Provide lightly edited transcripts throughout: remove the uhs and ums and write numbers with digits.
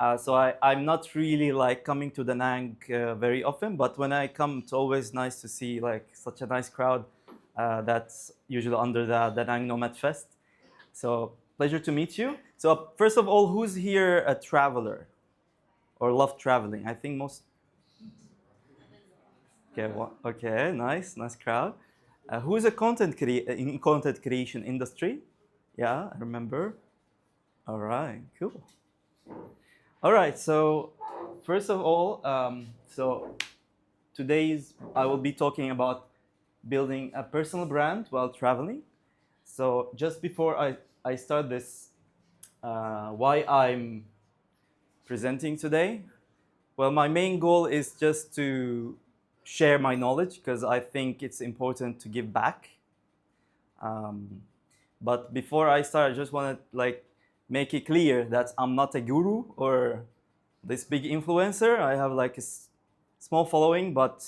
I'm not really like coming to Da Nang very often, but when I come, it's always nice to see like such a nice crowd that's usually under the Da Nang Nomad Fest. So pleasure to meet you. So first of all, who's here a traveler or love traveling? I think most. Okay, okay, nice crowd. Who's a in content creation industry? Yeah, I remember. All right, cool. All right, so first of all, today's I will be talking about building a personal brand while traveling. So just before I start this, why I'm presenting today? Well, my main goal is just to share my knowledge because I think it's important to give back. Um, but before I start, I just want to like make it clear that I'm not a guru or this big influencer. I have like a small following, but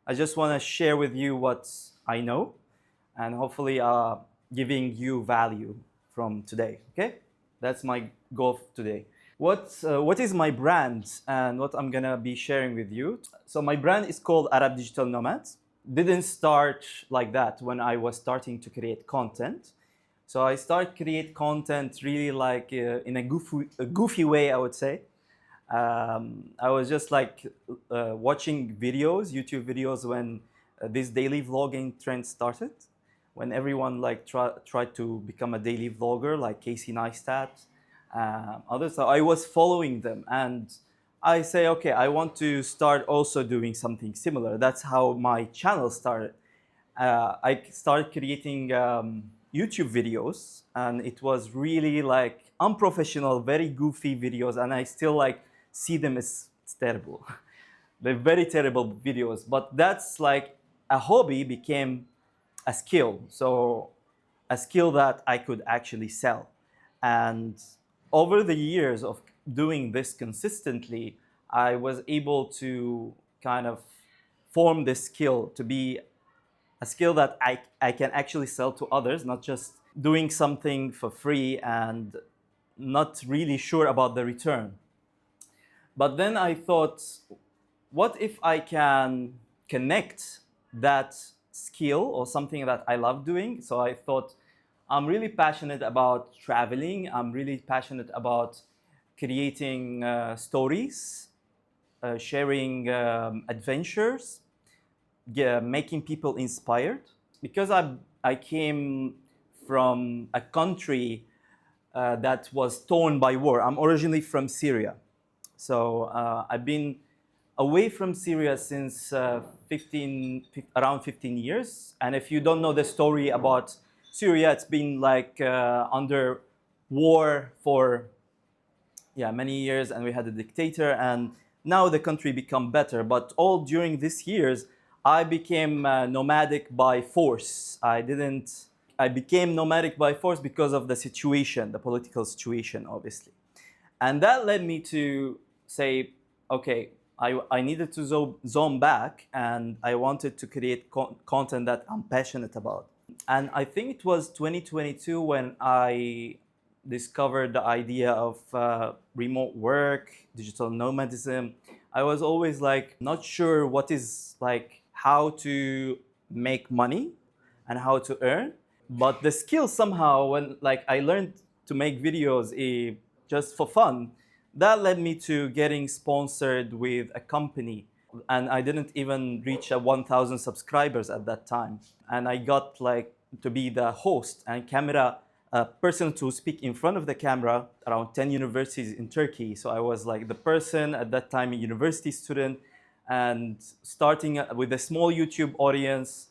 I just want to share with you what I know and hopefully giving you value from today. Okay, that's my goal today. What is my brand and what I'm gonna be sharing with you? So my brand is called Arab Digital Nomads. Didn't start like that when I was starting to create content. So I started create content really like in a goofy way, I would say. I was just like watching videos, YouTube videos, when this daily vlogging trend started. When everyone like tried to become a daily vlogger, like Casey Neistat, others. So I was following them, and I say, okay, I want to start also doing something similar. That's how my channel started. I started creating YouTube videos, and it was really like unprofessional, very goofy videos, and I still like see them as terrible. They're very terrible videos, but that's like a hobby became a skill. So a skill that I could actually sell. And over the years of doing this consistently, I was able to kind of form this skill to be a skill that I can actually sell to others, not just doing something for free and not really sure about the return. But then I thought, what if I can connect that skill or something that I love doing? So I thought, I'm really passionate about traveling. I'm really passionate about creating stories, sharing adventures, yeah, making people inspired. Because I came from a country that was torn by war. I'm originally from Syria. So I've been away from Syria since around 15 years. And if you don't know the story about Syria, it's been like under war for many years, and we had a dictator, and now the country become better. But all during these years, I became nomadic by force. I became nomadic by force because of the situation, the political situation, obviously. And that led me to say, okay, I needed to zone back, and I wanted to create content that I'm passionate about. And I think it was 2022 when I discovered the idea of remote work, digital nomadism. I was always like not sure what is like how to make money and how to earn. But the skill somehow, when like I learned to make videos just for fun, that led me to getting sponsored with a company. And I didn't even reach a 1,000 subscribers at that time. And I got like to be the host and camera person to speak in front of the camera around 10 universities in Turkey. So I was like the person at that time, a university student, and starting with a small YouTube audience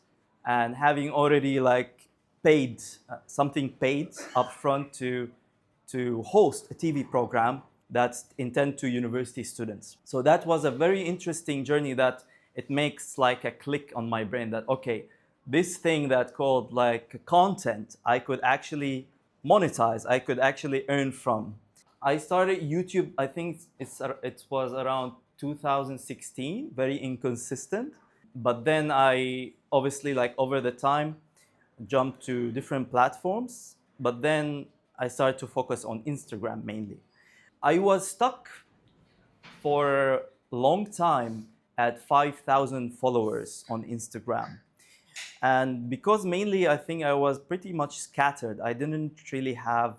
and having already like paid something paid upfront to host a TV program that's intended to university students. So that was a very interesting journey that it makes like a click on my brain that, okay, this thing that called like content, I could actually monetize, I could actually earn from. I started YouTube, I think it was around 2016, very inconsistent. But then I obviously like over the time jumped to different platforms. But then I started to focus on Instagram mainly. I was stuck for a long time at 5,000 followers on Instagram. And because mainly I think I was pretty much scattered, I didn't really have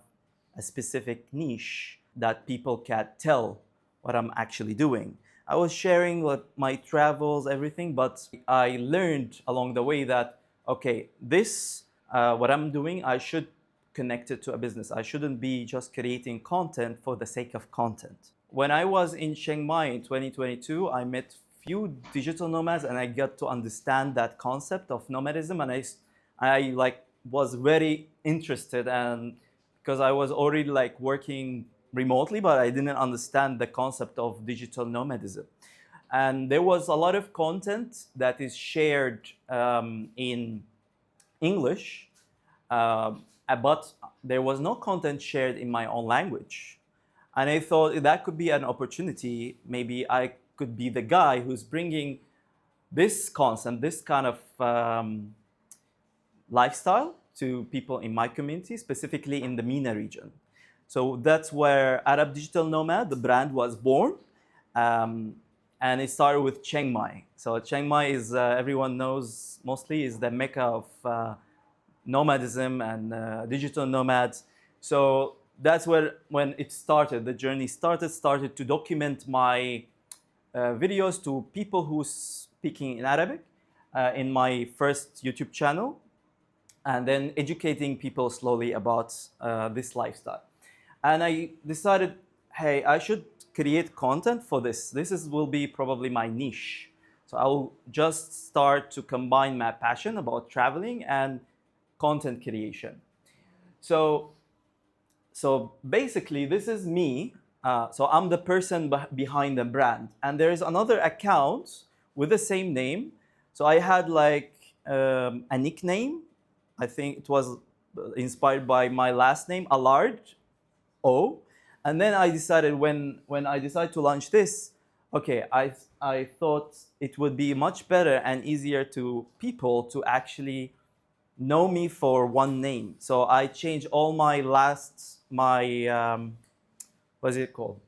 a specific niche that people can tell what I'm actually doing. I was sharing like my travels, everything, but I learned along the way that, okay, this, what I'm doing, I should connect it to a business. I shouldn't be just creating content for the sake of content. When I was in Chiang Mai in 2022, I met few digital nomads and I got to understand that concept of nomadism, and I like was very interested, and because I was already like working remotely, but I didn't understand the concept of digital nomadism. And there was a lot of content that is shared in English, but there was no content shared in my own language. And I thought that could be an opportunity. Maybe I could be the guy who's bringing this concept, this kind of lifestyle to people in my community, specifically in the MENA region. So that's where Arab Digital Nomad, the brand, was born. And it started with Chiang Mai. So Chiang Mai is, everyone knows mostly, is the mecca of nomadism and digital nomads. So that's where, when it started, the journey started to document my videos to people who speaking in Arabic in my first YouTube channel, and then educating people slowly about this lifestyle. And I decided, hey, I should create content for this. Will be probably my niche. So I will just start to combine my passion about traveling and content creation. So basically, this is me. So I'm the person behind the brand, and there is another account with the same name. So I had like a nickname. I think it was inspired by my last name, Alard, O. And then I decided, when I decided to launch this, okay, I thought it would be much better and easier to people to actually know me for one name. So I changed all my what's it called?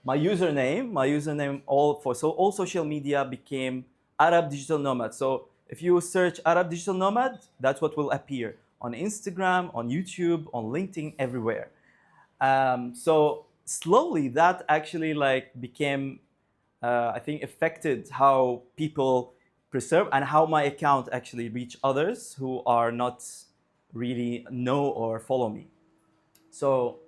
My username, all social media became Arab Digital Nomad. So if you search Arab Digital Nomad, that's what will appear on Instagram, on YouTube, on LinkedIn, everywhere. So slowly that actually like became, I think, affected how people preserve and how my account actually reach others who are not really know or follow me. So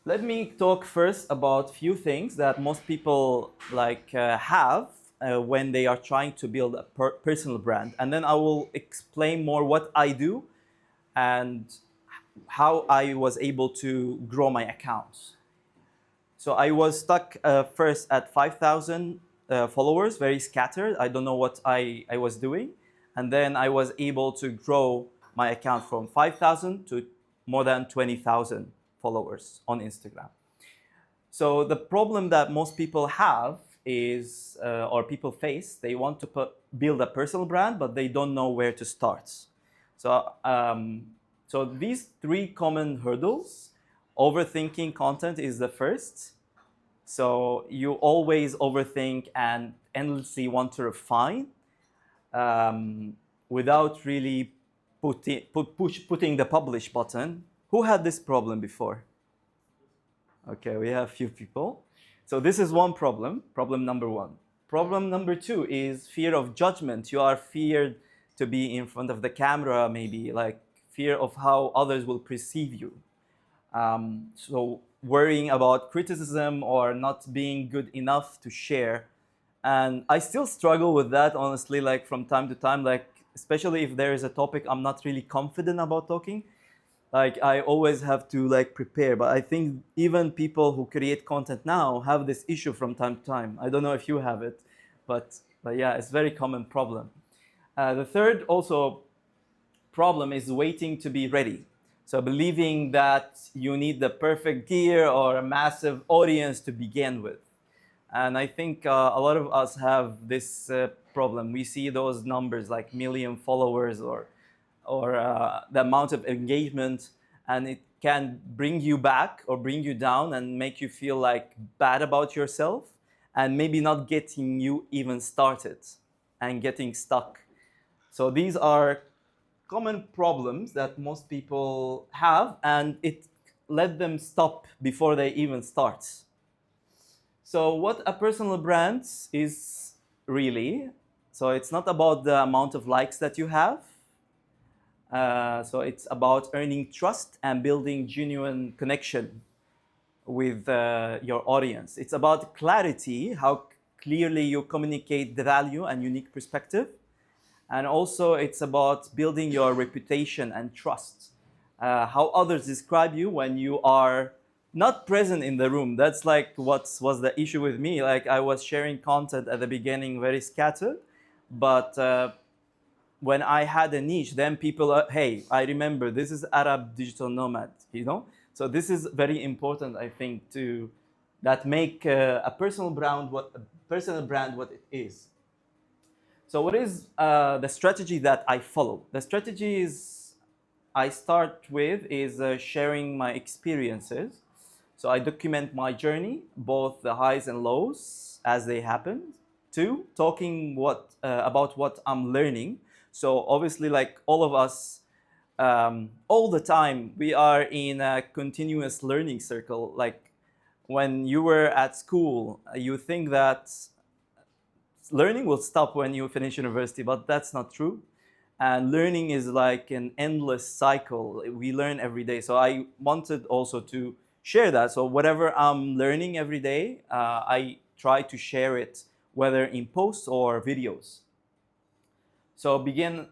let me talk first about few things that most people like have when they are trying to build a personal brand, and then I will explain more what I do and how I was able to grow my accounts. So I was stuck first at 5,000 followers, very scattered. I don't know what I was doing. And then I was able to grow my account from 5,000 to more than 20,000 followers on Instagram. So the problem that most people have is, or people face, they want to build a personal brand, but they don't know where to start. So these three common hurdles: overthinking content is the first. So you always overthink and endlessly want to refine without really putting the publish button. Who had this problem before? Okay, we have a few people. So this is one problem number one. Problem number two is fear of judgment. You are feared to be in front of the camera, maybe like fear of how others will perceive you. So worrying about criticism or not being good enough to share. And I still struggle with that, honestly, like from time to time, like especially if there is a topic I'm not really confident about talking. Like I always have to like prepare, but I think even people who create content now have this issue from time to time. I don't know if you have it, but yeah, it's a very common problem. The third also problem is waiting to be ready. So believing that you need the perfect gear or a massive audience to begin with. And I think a lot of us have this problem. We see those numbers like million followers or the amount of engagement, and it can bring you back or bring you down and make you feel like bad about yourself. and maybe not getting you even started and getting stuck. So these are common problems that most people have, and it let them stop before they even start. So what a personal brand is really, so it's not about the amount of likes that you have. So it's about earning trust and building genuine connection with your audience. It's about clarity, how clearly you communicate the value and unique perspective. And also it's about building your reputation and trust. How others describe you when you are not present in the room. That's like what was the issue with me. Like I was sharing content at the beginning, very scattered, but when I had a niche, then people are, hey, I remember this is Arab digital nomad, you know? So this is very important, I think, to that make a personal brand what it is. So what is the strategy that I follow? The strategy is I start with is sharing my experiences. So I document my journey, both the highs and lows as they happened. Two, talking about what I'm learning. So obviously, like all of us, all the time, we are in a continuous learning circle. Like when you were at school, you think that learning will stop when you finish university, but that's not true. And learning is like an endless cycle. We learn every day. So I wanted also to share that. So whatever I'm learning every day, I try to share it, whether in posts or videos. So begin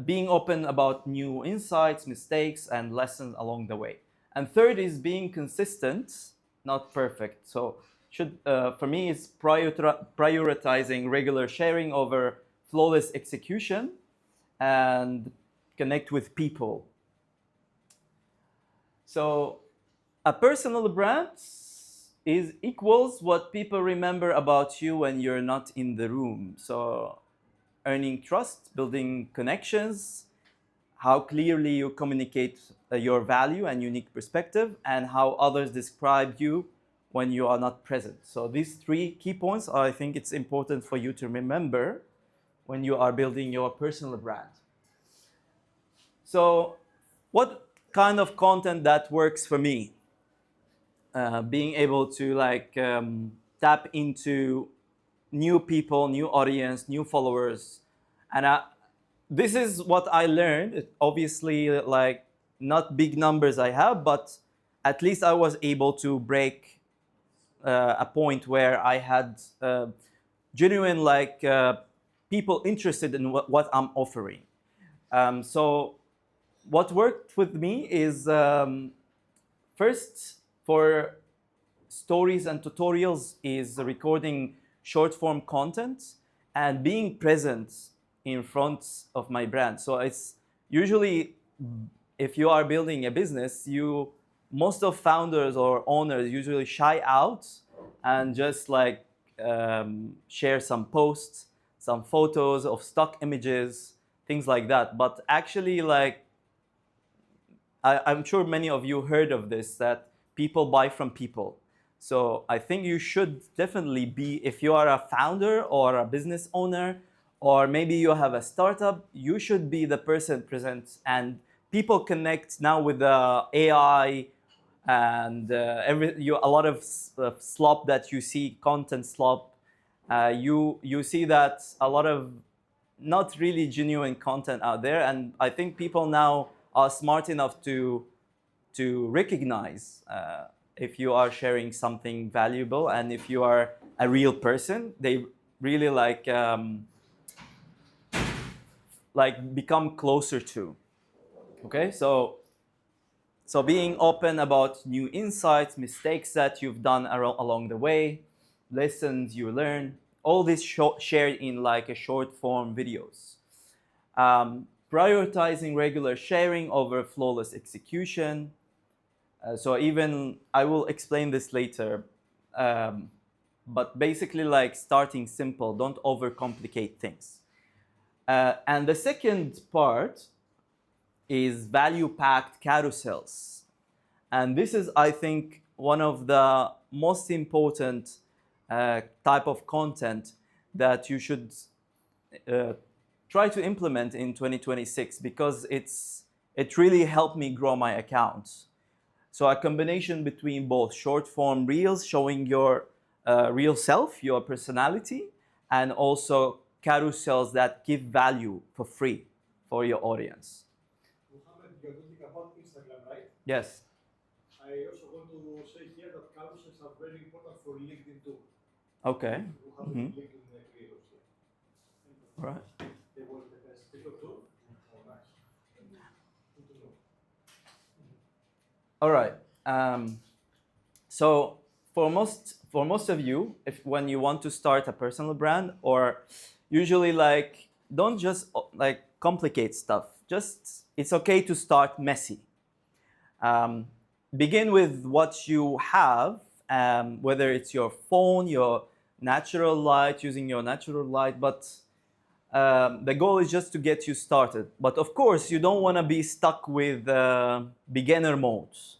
being open about new insights, mistakes, and lessons along the way. And third is being consistent, not perfect. So should for me it's prioritizing regular sharing over flawless execution and connect with people. So a personal brand is equals what people remember about you when you're not in the room. So earning trust, building connections, how clearly you communicate your value and unique perspective, and how others describe you when you are not present. So these three key points are, I think it's important for you to remember when you are building your personal brand. So what kind of content that works for me? Being able to tap into new people, new audience, new followers. And this is what I learned. Obviously, like not big numbers I have, but at least I was able to break a point where I had genuine people interested in what I'm offering. So what worked with me is first for stories and tutorials is recording short form content and being present in front of my brand. So it's usually, if you are building a business, most of founders or owners usually shy out and just share some posts, some photos of stock images, things like that. But actually, I'm sure many of you heard of this, that people buy from people. So I think you should definitely be, if you are a founder or a business owner, or maybe you have a startup, you should be the person present. And people connect now with the AI and a lot of slop that you see, content slop. You see that a lot of not really genuine content out there, and I think people now are smart enough to recognize if you are sharing something valuable and if you are a real person. They really become closer to. Okay, so being open about new insights, mistakes that you've done along the way, lessons you learn, all this shared in like a short form videos. Prioritizing regular sharing over flawless execution. So even, I will explain this later, but basically like starting simple, don't overcomplicate things. And the second part is value-packed carousels. And this is, I think, one of the most important type of content that you should uh, try to implement in 2026, because it really helped me grow my account. So a combination between both short form reels showing your real self, your personality, and also carousels that give value for free for your audience. Muhammad, you're talking about Instagram, right? Yes. I also want to say here that carousels are very important for LinkedIn too. Okay. We have Mm-hmm. LinkedIn creators here. Thank you All very right. much. They were the best. TikTok too? Oh, nice. Good to know. All right. So for most of you, if when you want to start a personal brand, or usually like don't just like complicate stuff. Just it's okay to start messy. Um, Begin with what you have, whether it's your phone, your natural light, using your natural light, but the goal is just to get you started. But of course, you don't want to be stuck with beginner modes.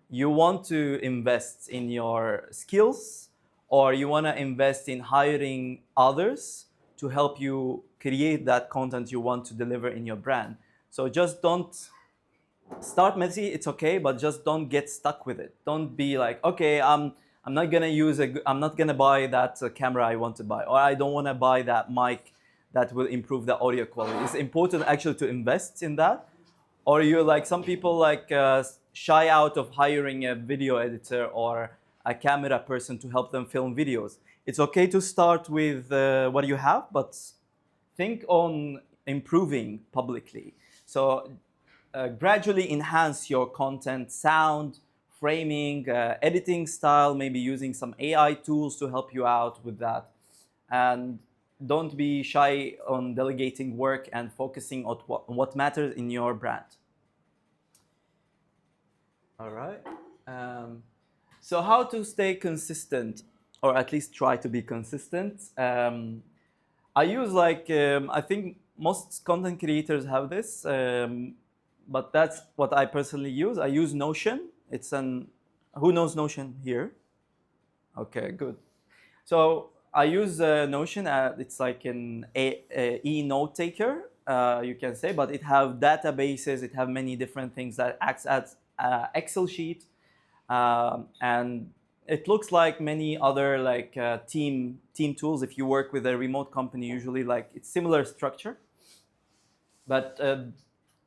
You want to invest in your skills, or you want to invest in hiring others to help you create that content you want to deliver in your brand. So just don't start messy. It's okay, but just don't get stuck with it. Don't be like, okay, I'm not gonna I'm not gonna buy that camera I want to buy, or I don't want to buy that mic that will improve the audio quality. It's important actually to invest in that. Or you're like some people like shy out of hiring a video editor or a camera person to help them film videos. It's okay to start with what you have, but think on improving publicly. So gradually enhance your content, sound, framing, editing style, maybe using some AI tools to help you out with that. And don't be shy on delegating work and focusing on what matters in your brand. All right. Um, so, how to stay consistent, or at least try to be consistent? I use I think most content creators have this, but that's what I personally use. I use Notion. It's an Who knows Notion here? Okay, good. So I use Notion. It's like an e-note taker, you can say, but it have databases. It have many different things that acts as Excel sheet, and it looks like many other like team tools. If you work with a remote company, usually like it's similar structure, but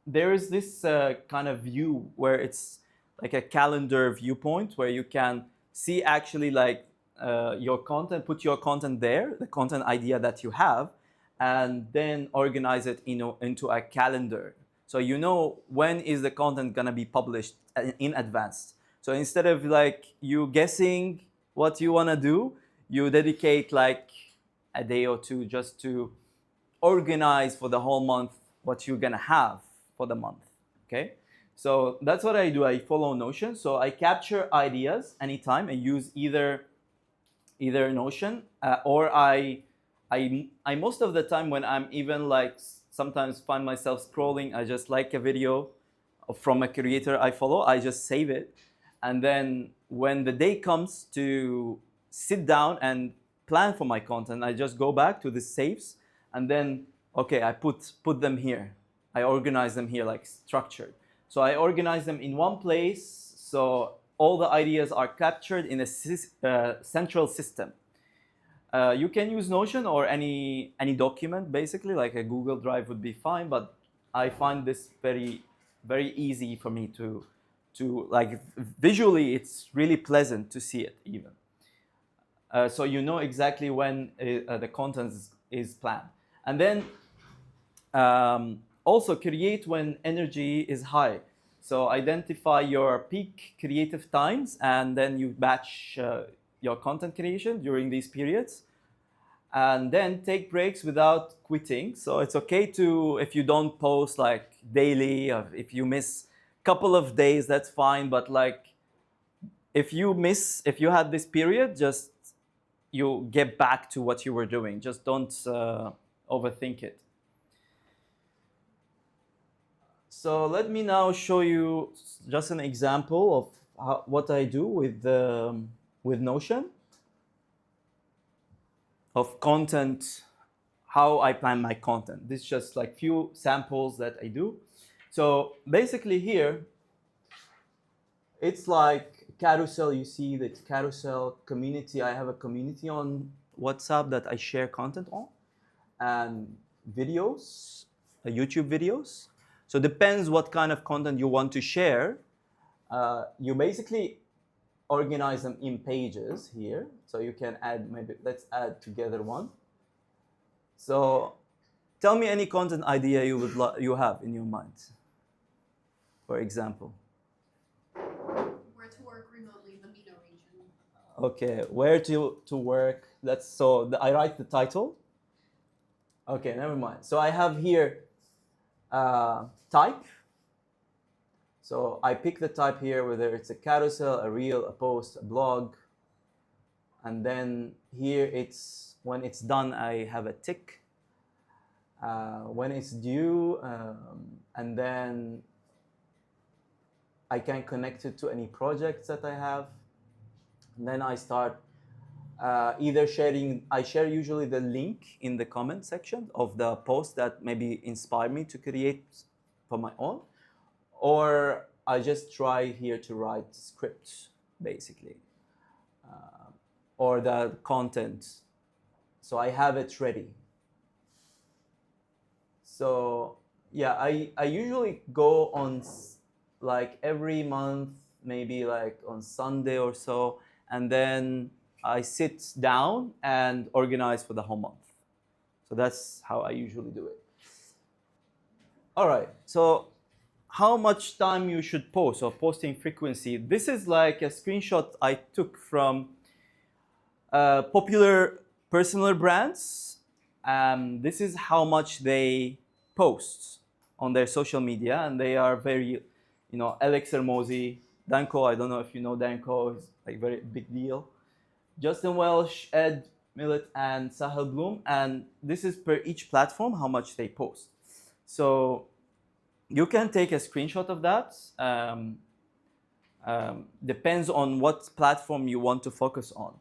there is this kind of view where it's like a calendar viewpoint where you can see actually like your content, put your content there, the content idea that you have, and then organize it into a calendar. So you know when is the content gonna be published in advance. So instead of like you guessing what you wanna do, you dedicate like a day or two just to organize for the whole month what you're gonna have for the month. Okay, so that's what I do. I follow Notion, so I capture ideas anytime and use either Notion or I most of the time when I'm even like sometimes find myself scrolling, I just like a video from a creator I follow, I just save it, and then when the day comes to sit down and plan for my content, I just go back to the saves, and then okay, I put them here. I organize them here like structured. So I organize them in one place, so all the ideas are captured in a central system. You can use Notion or any document, basically, like a Google Drive would be fine. But I find this very easy for me to like visually. It's really pleasant to see it even. So you know exactly when the content is planned, and then also create when energy is high. So identify your peak creative times, and then you batch your content creation during these periods, and then take breaks without quitting. So it's okay to, if you don't post like daily, or if you miss a couple of days, that's fine. But like if you had this period, just you get back to what you were doing. Just don't overthink it. So let me now show you just an example of what I do with Notion. of content, how I plan my content. This is just like few samples that I do. So basically here, it's like carousel. You see that carousel community. I have a community on WhatsApp that I share content on, and videos, YouTube videos. So depends what kind of content you want to share. You basically organize them in pages here. So you can add, maybe let's add together one. So tell me any content idea you have in your mind, for example. Where to work remotely in the MENA region. Okay, where to work. That's so I write the title. Okay, never mind. So I have here type. So I pick the type here, whether it's a carousel, a reel, a post, a blog. And then here it's, when it's done, I have a tick. When it's due, and then I can connect it to any projects that I have. And then I start either sharing, I share usually the link in the comment section of the post that maybe inspired me to create for my own, or I just try here to write script, basically, or the content. So I have it ready. So yeah, I usually go on like every month, maybe like on Sunday or so, and then I sit down and organize for the whole month. So that's how I usually do it. All right, so how much time you should post, or posting frequency. This is like a screenshot I took from popular personal brands. This is how much they post on their social media, and they are very, Alex Hermosi, Danko, I don't know if you know Danko, is like very big deal. Justin Welsh, Ed Millett, and Sahel Bloom, and this is per each platform how much they post. So you can take a screenshot of that. Depends on what platform you want to focus on.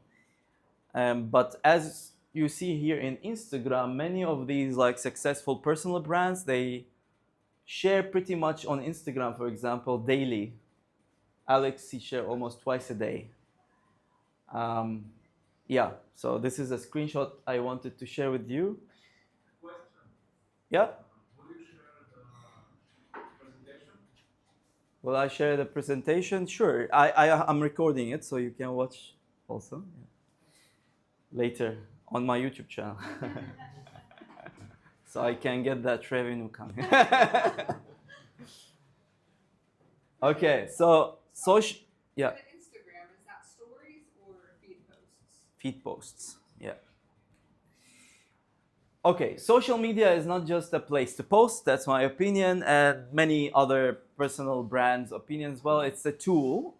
But as you see here in Instagram, many of these like successful personal brands, they share pretty much on Instagram, for example, daily. Alex, he shares almost twice a day. Yeah, so this is a screenshot I wanted to share with you. Question. Yeah. Will you share the presentation? Will I share the presentation? Sure. I'm recording it, so you can watch also. Yeah. Later on my YouTube channel. So I can get that revenue coming. Okay, so social, yeah. For the Instagram, is that stories or feed posts? Feed posts, yeah. Okay, social media is not just a place to post, that's my opinion, and many other personal brands' opinions. Well, it's a tool.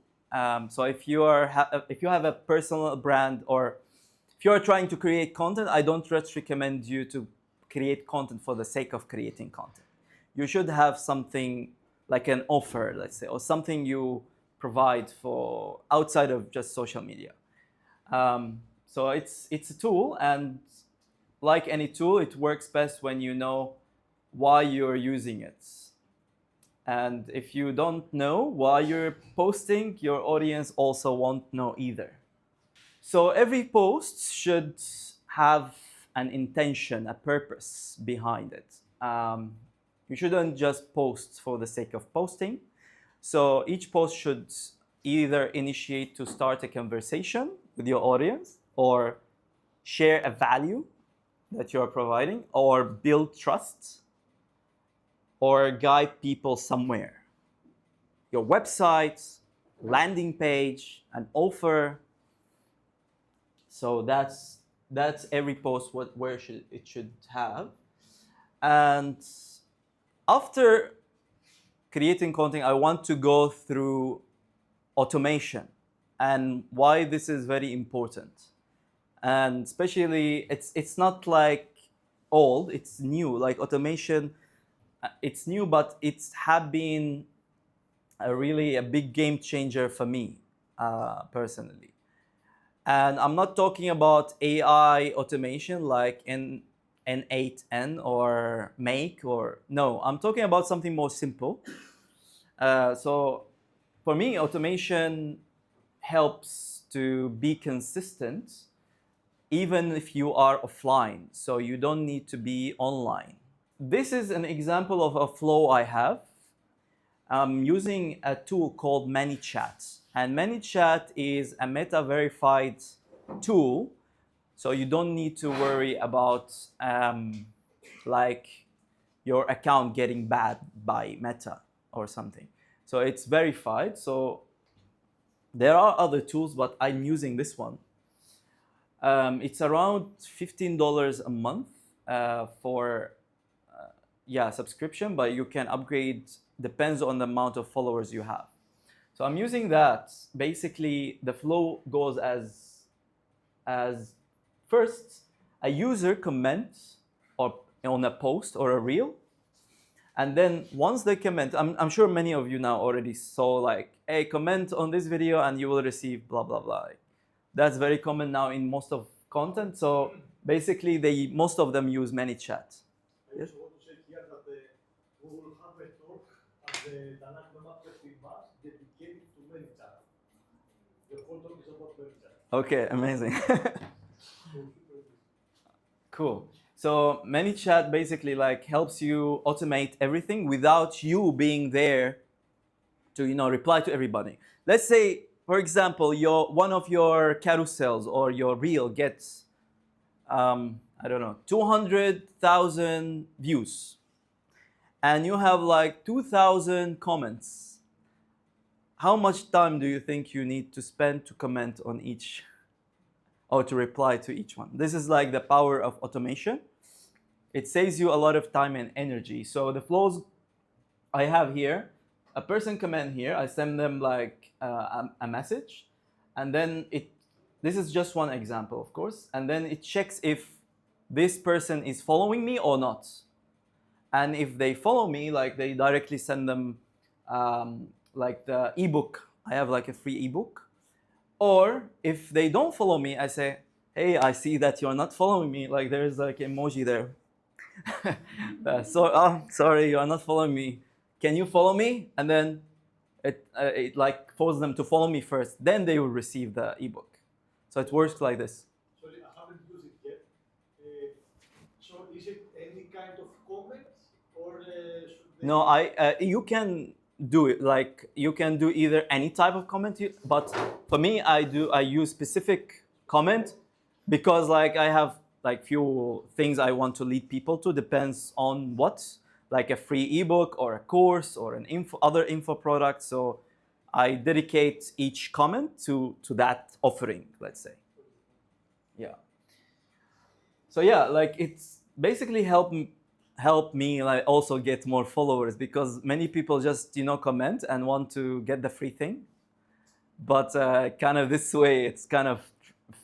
So if you have a personal brand, or if you are trying to create content, I don't just recommend you to create content for the sake of creating content. You should have something like an offer, let's say, or something you provide for outside of just social media. So it's a tool, and like any tool, it works best when you know why you're using it. And if you don't know why you're posting, your audience also won't know either. So every post should have an intention, a purpose behind it. You shouldn't just post for the sake of posting. So each post should either initiate to start a conversation with your audience, or share a value that you are providing, or build trust, or guide people somewhere. Your website, landing page, an offer. So that's every post where it should have. And after creating content, I want to go through automation and why this is very important. And especially, it's not like old, it's new. Like automation, it's new, but it's have been really a big game changer for me personally. And I'm not talking about AI automation like N8N or Make or no, I'm talking about something more simple. So for me, automation helps to be consistent even if you are offline. So you don't need to be online. This is an example of a flow I have. I'm using a tool called ManyChat. And ManyChat is a meta verified tool. So you don't need to worry about like your account getting banned by Meta or something. So it's verified. So there are other tools, but I'm using this one. It's around $15 a month for subscription, but you can upgrade, depends on the amount of followers you have. So I'm using that. Basically, the flow goes as first a user comments or on a post or a reel, and then once they comment, I'm sure many of you now already saw like, hey, comment on this video and you will receive blah blah blah. That's very common now in most of content. So basically, most of them use ManyChat. I also want to say here that we will have a talk at the Nomad 15 March dedicated to ManyChat. The whole talk is about ManyChat. Okay, amazing. Cool. So ManyChat basically like helps you automate everything without you being there to reply to everybody. Let's say, for example, one of your carousels or your reel gets I don't know 200,000 views, and you have like 2,000 comments. How much time do you think you need to spend to comment on each or to reply to each one? This is like the power of automation. It saves you a lot of time and energy. So the flows I have here, a person comment here, I send them like a message, and then this is just one example, of course, and then it checks if this person is following me or not. And if they follow me, like they directly send them like the ebook. I have like a free ebook. Or if they don't follow me, I say, hey, I see that you're not following me. Like there's like emoji there. Sorry, you are not following me. Can you follow me? And then it like forces them to follow me first. Then they will receive the ebook. So it works like this. Sorry, I haven't used it yet. So is it any kind of comments or should they... No, you can do it. Like you can do either any type of comment, but for me, I use specific comment because like I have like few things I want to lead people to. Depends on what, like a free ebook or a course or an other info product. So I dedicate each comment to that offering, let's say. Yeah. So yeah, like it's basically help me like also get more followers, because many people just comment and want to get the free thing, but kind of this way it's kind of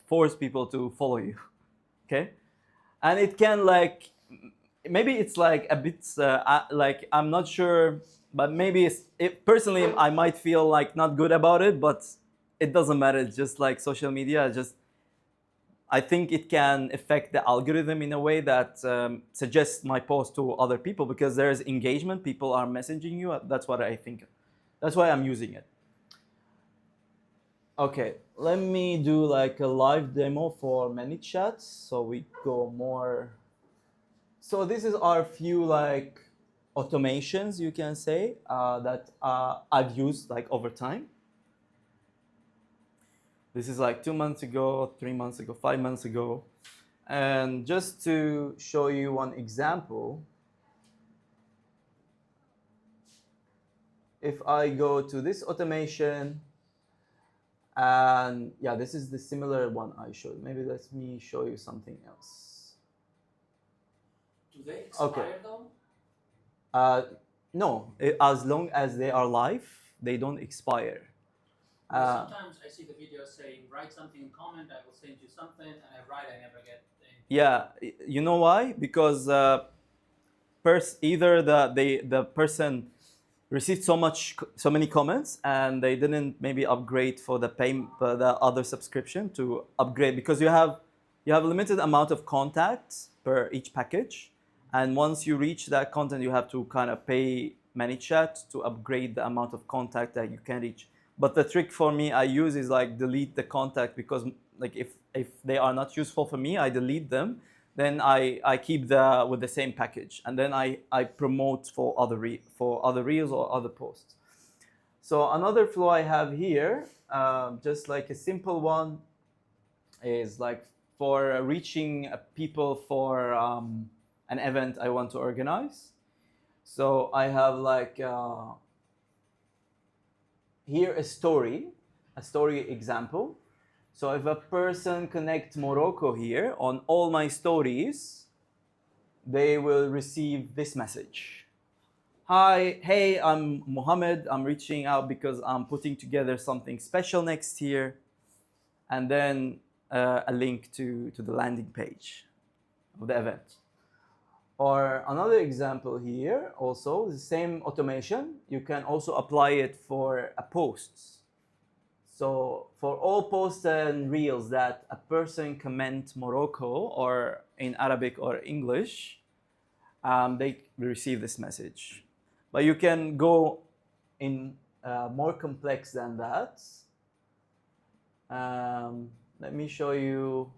force people to follow you. Okay, and it can like maybe it's like a bit like I'm not sure, but maybe personally I might feel like not good about it, but it doesn't matter. It's just like social media. I think it can affect the algorithm in a way that suggests my post to other people because there's engagement. People are messaging you. That's what I think. That's why I'm using it. Okay, let me do like a live demo for ManyChat so we go more. So this is our few like automations, you can say, that I've used like over time. This is like 2 months ago, 3 months ago, 5 months ago. And just to show you one example, if I go to this automation, and yeah, this is the similar one I showed. Maybe let me show you something else. Do they expire Okay. though? No, as long as they are live, they don't expire. Sometimes I see the video saying, write something in comment, I will send you something, and I write, I never get anything. Yeah, you know why? Because either the person received so many comments, and they didn't maybe upgrade for the other subscription to upgrade, because you have a limited amount of contacts per each package, and once you reach that content, you have to kind of pay ManyChat to upgrade the amount of contact that you can reach. But the trick for me I use is like delete the contact, because like if they are not useful for me, I delete them. Then I keep with the same package, and then I promote for other reels or other posts. So another flow I have here, just like a simple one, is like for reaching people for an event I want to organize. So I have like here a story example. So if a person connects Morocco here on all my stories, they will receive this message. Hi, hey, I'm Muhammed. I'm reaching out because I'm putting together something special next year. And then a link to the landing page of the event. Or another example here, also the same automation. You can also apply it for a post. So for all posts and reels that a person comment Morocco or in Arabic or English, they receive this message. But you can go in more complex than that. Let me show you.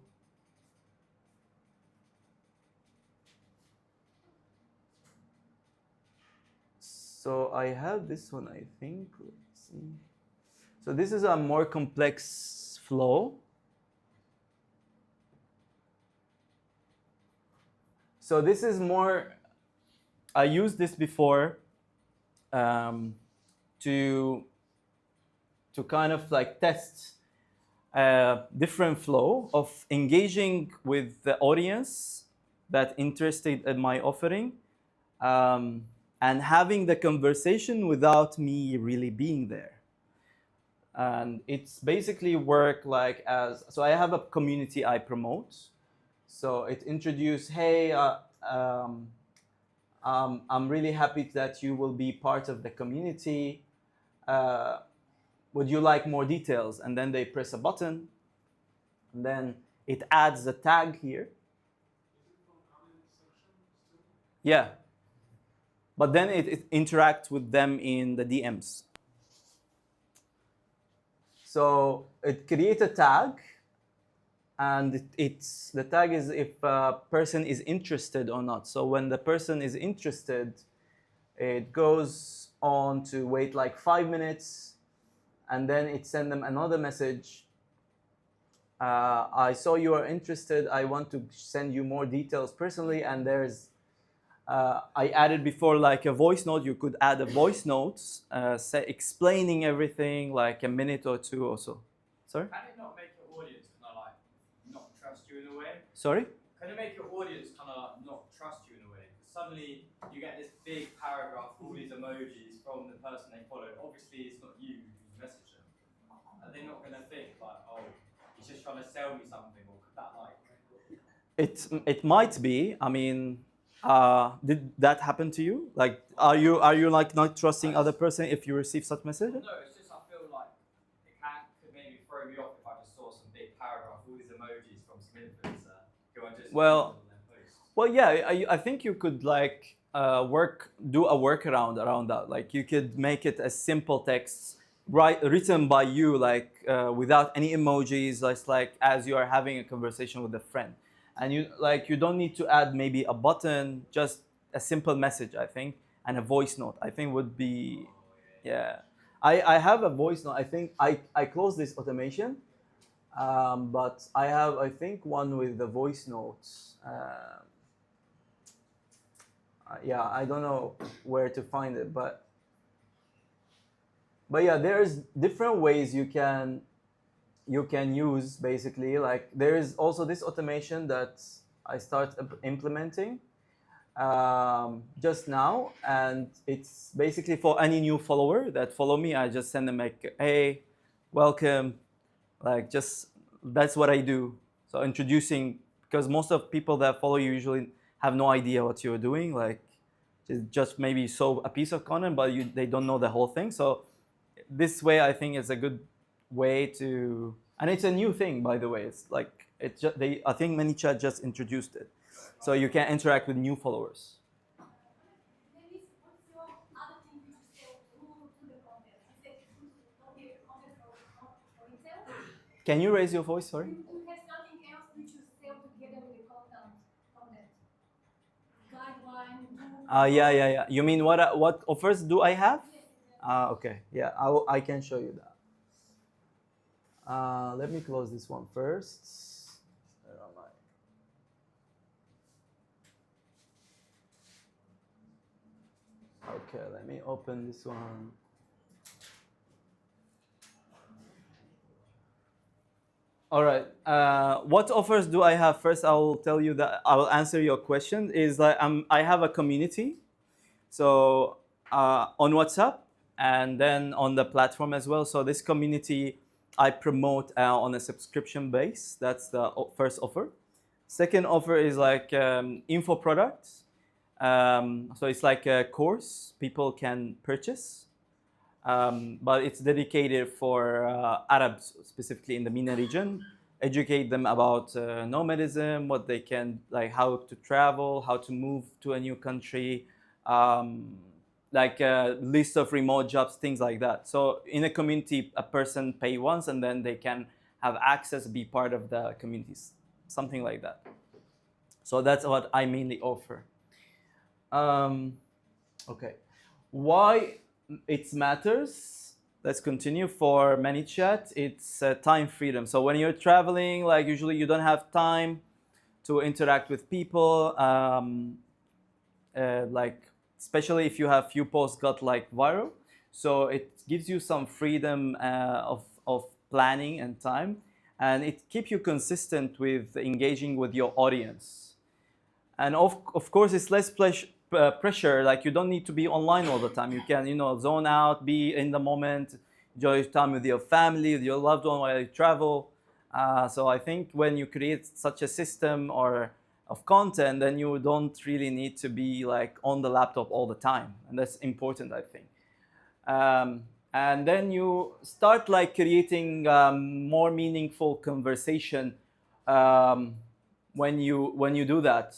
So I have this one, I think. Let's see. So this is a more complex flow. So this is more, I used this before to kind of like test a different flow of engaging with the audience that interested in my offering, and having the conversation without me really being there. And it's basically work like so I have a community I promote. So it introduced, hey, I'm really happy that you will be part of the community. Would you like more details? And then they press a button, and then it adds a tag here. Yeah. But then it interacts with them in the DMs. So it creates a tag, and the tag is if a person is interested or not. So when the person is interested, it goes on to wait like 5 minutes, and then it sends them another message. I saw you are interested. I want to send you more details personally. And there's, I added before like a voice note. You could add a voice note explaining everything, like a minute or two or so. Sorry? Can it not make your audience kind of like not trust you in a way? Sorry? Can it make your audience kind of like not trust you in a way? Suddenly you get this big paragraph, all these emojis from the person they followed. Obviously it's not you who's messaged them. Are they not going to think like, oh, he's just trying to sell me something, or could that like? It might be. I mean, did that happen to you? Like, are you like not trusting other person if you receive such messages? No, it's just I feel like it could maybe throw me off if I just saw some big paragraph, all these emojis from some influencer who I just Well, on their posts. Well, yeah, I think you could like do a workaround around that. Like you could make it as simple text, written by you, like without any emojis, just like as you are having a conversation with a friend, and you don't need to add maybe a button, just a simple message, I think, and a voice note. I think would be, yeah. I have a voice note. I think I closed this automation, but I have I think one with the voice notes. Yeah, I don't know where to find it, but yeah, there's different ways you can use basically. Like there is also this automation that I start implementing just now, and it's basically for any new follower that follow me. I just send them like, hey, welcome, like just that's what I do. So introducing, because most of people that follow you usually have no idea what you're doing, like just maybe show a piece of content, but they don't know the whole thing. So this way, I think, is a good way to, and it's a new thing, by the way. It's like I think ManyChat just introduced it, so you can interact with new followers. Maybe what's your other thing which you sell to the content? You said okay, content for retail. Can you raise your voice? Sorry. You have something else which you sell together with the content. Guideline. Yeah. You mean what offers do I have? Yes. Okay. Yeah, I can show you that. Let me close this one first. Where am I? Okay, let me open this one. All right. What offers do I have? First, I will tell you that I will answer your question. Is that I have a community, so on WhatsApp and then on the platform as well. So this community I promote on a subscription base. That's the first offer. Second offer is like info products. So it's like a course people can purchase. But it's dedicated for Arabs, specifically in the MENA region. Educate them about nomadism, what they can, like how to travel, how to move to a new country, like a list of remote jobs, things like that. So in a community, a person pay once and then they can have access, be part of the communities, something like that. So that's what I mainly offer. Okay, why it matters? Let's continue. For ManyChat, it's time freedom. So when you're traveling, like usually you don't have time to interact with people, like especially if you have few posts got like viral. So it gives you some freedom of planning and time, and it keeps you consistent with engaging with your audience. And of course, it's less pressure. Like you don't need to be online all the time. You can, zone out, be in the moment, enjoy time with your family, with your loved one while you travel. So I think when you create such a system or of content, then you don't really need to be like on the laptop all the time, and that's important, I think. And then you start like creating more meaningful conversation when you do that.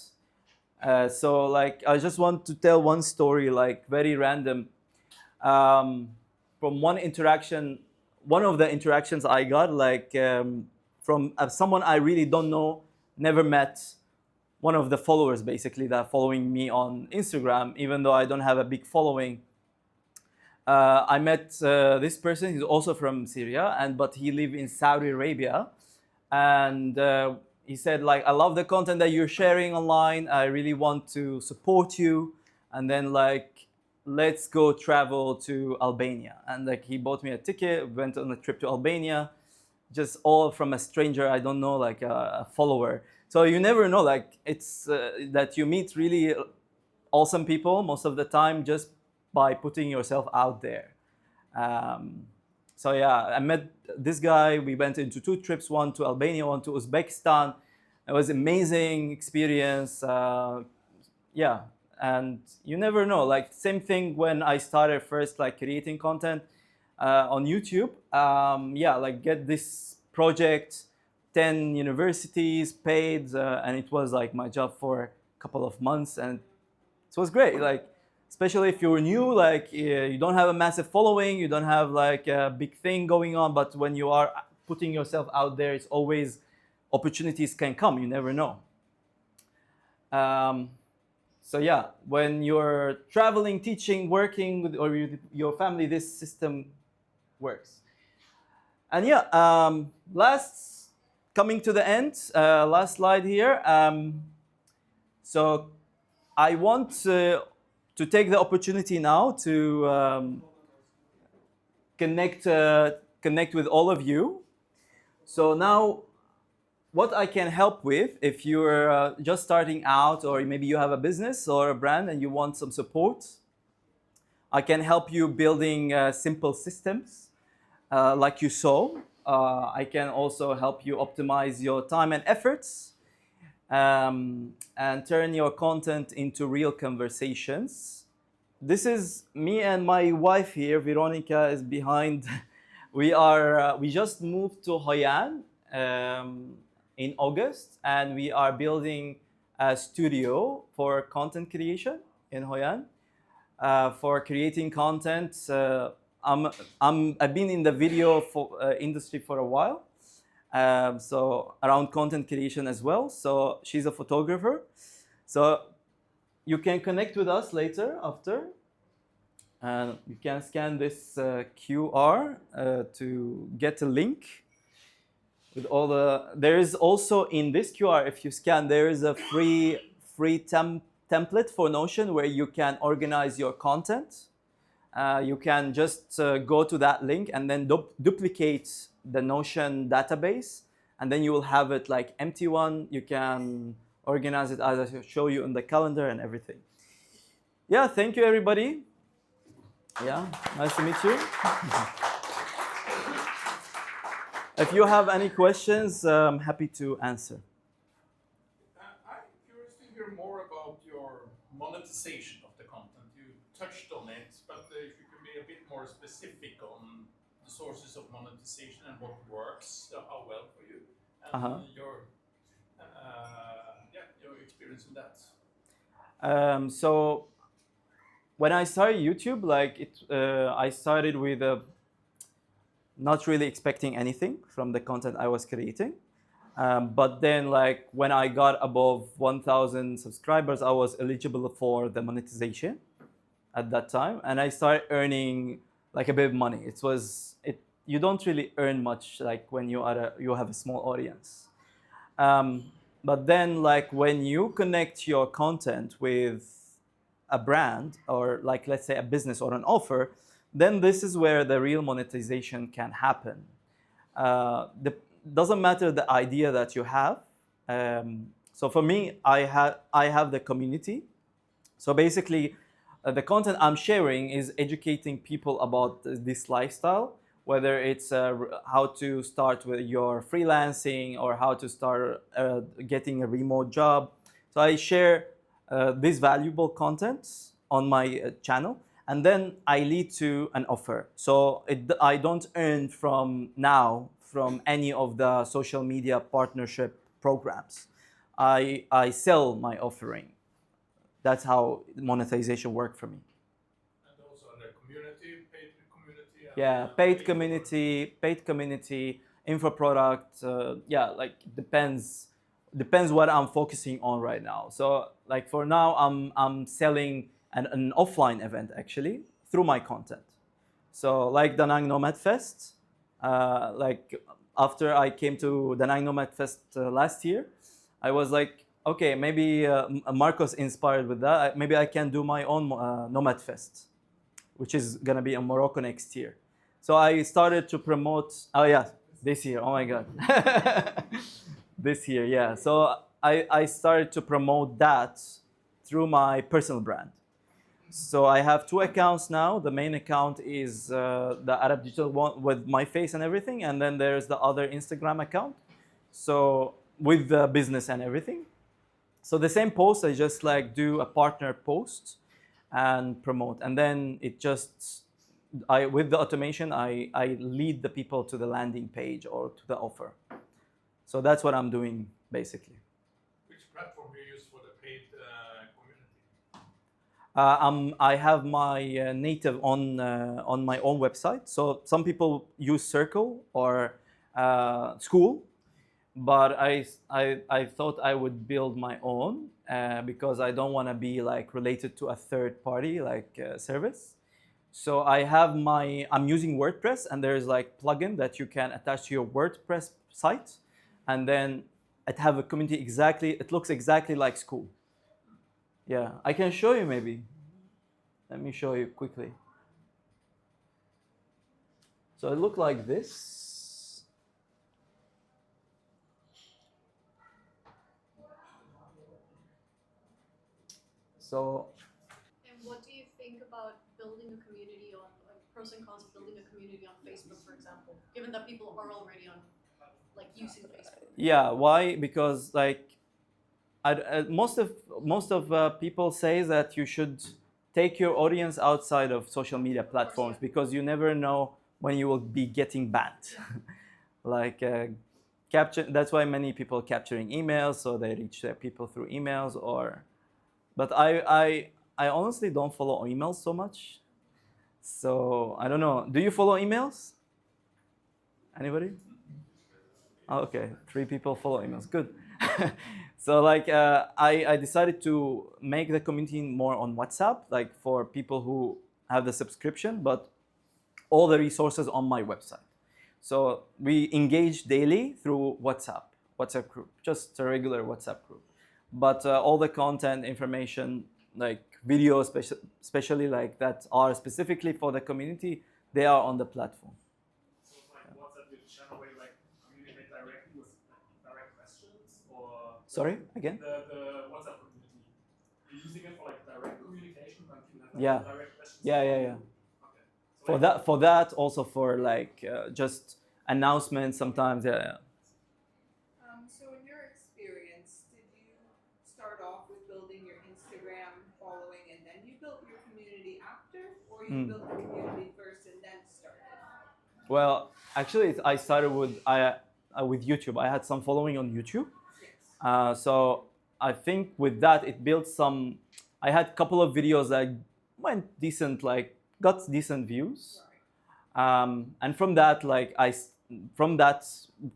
So like I just want to tell one story, like very random, from one interaction. One of the interactions I got, like from someone I really don't know, never met. One of the followers, basically, that are following me on Instagram, even though I don't have a big following. I met this person. He's also from Syria, but he lives in Saudi Arabia, and he said, like, I love the content that you're sharing online. I really want to support you, and then like, let's go travel to Albania. And like, he bought me a ticket. We went on a trip to Albania, just all from a stranger I don't know, like a follower. So you never know, like it's that you meet really awesome people most of the time just by putting yourself out there. So yeah, I met this guy. We went into 2 trips, one to Albania, one to Uzbekistan. It was amazing experience. Yeah, and you never know. Like same thing when I started first, like creating content on YouTube. Yeah, like get this project, 10 universities paid, and it was like my job for a couple of months, and it was great. Like especially if you're new, like you don't have a massive following, you don't have like a big thing going on, but when you are putting yourself out there, it's always opportunities can come, you never know. So yeah, when you're traveling, teaching, working with or your family, this system works. And yeah, coming to the end, last slide here. So I want to take the opportunity now to connect with all of you. So now, what I can help with, if you're just starting out, or maybe you have a business or a brand and you want some support, I can help you building simple systems like you saw. I can also help you optimize your time and efforts. and turn your content into real conversations. This is me and my wife here. Veronica is behind. We just moved to Hoi An in August, and we are building a studio for content creation in Hoi An. For creating content, I've been in the video industry for a while, so around content creation as well. So she's a photographer. So you can connect with us later after. And you can scan this QR to get a link with all the. There is also in this QR, if you scan, there is a free template for Notion where you can organize your content. You can just go to that link and then duplicate the Notion database, and then you will have it like empty one. You can organize it as I show you in the calendar and everything. Yeah, thank you everybody. Yeah, nice to meet you. If you have any questions, I'm happy to answer. I'm curious to hear more about your monetization of the content. You touched on it, but if you can be a bit more specific on the sources of monetization and what works, how well for you, and your experience in that. So when I started YouTube, I started with not really expecting anything from the content I was creating. But then, like when I got above 1,000 subscribers, I was eligible for the monetization at that time, and I started earning like a bit of money. You don't really earn much like when you have a small audience. But then, like when you connect your content with a brand or like let's say a business or an offer, then this is where the real monetization can happen. Doesn't matter the idea that you have. So for me, I have the community. So basically, the content I'm sharing is educating people about this lifestyle, whether it's how to start with your freelancing or how to start getting a remote job. So I share this valuable content on my channel, and then I lead to an offer. So I don't earn from any of the social media partnership programs. I sell my offering. That's how monetization works for me. And also the community, paid community. Yeah, paid community, info product. Like depends what I'm focusing on right now. So like for now, I'm selling an offline event actually through my content. So like Da Nang Nomad Fest, like after I came to Da Nang Nomad Fest last year, I was like, okay, maybe Marcos inspired with that. Maybe I can do my own Nomad Fest, which is gonna be in Morocco next year. So I started to promote. Oh yeah, this year. Oh my God, this year. Yeah. So I started to promote that through my personal brand. So I have 2 accounts now. The main account is the Arab Digital one with my face and everything, and then there's the other Instagram account. So with the business and everything. So the same post, I just like do a partner post and promote, and then it just with the automation, I lead the people to the landing page or to the offer. So that's what I'm doing basically. Which platform do you use for the paid community? I have my native on my own website. So some people use Circle or School, but I thought I would build my own because I don't want to be like related to a third party service. So I'm using WordPress, and there's like plugin that you can attach to your WordPress site, and then it have a community it looks exactly like School. Yeah, I can show you maybe. Let me show you quickly. So it looked like this. So. And what do you think about building a community on, like, pros and cons of building a community on Facebook, for example, given that people are already on, like, using Facebook? Yeah, why? Because like most of people say that you should take your audience outside of social media platforms because you never know when you will be getting banned. Like capture. That's why many people capturing emails, so they reach their people through emails. Or, but I honestly don't follow emails so much. So I don't know. Do you follow emails? Anybody? Oh, okay, 3 people follow emails. Good. So like I decided to make the community more on WhatsApp, like for people who have the subscription, but all the resources on my website. So we engage daily through WhatsApp group, just a regular WhatsApp group. But all the content, information, like videos, especially like that are specifically for the community, they are on the platform. So it's like WhatsApp your channel where you like communicate directly with direct questions, or Sorry, again? the WhatsApp community. You're using it for like direct communication when people have like, Yeah. direct questions. Yeah. Okay. So For like, that, also for like just announcements sometimes. Yeah. So in your experience, did you start off with building your Instagram following and then you built your community after, or you built the community first and then started? Well, actually, I started with YouTube. I had some following on YouTube. Yes. So I think with that it built some. I had a couple of videos that went decent, like got decent views, Right. and from that, from that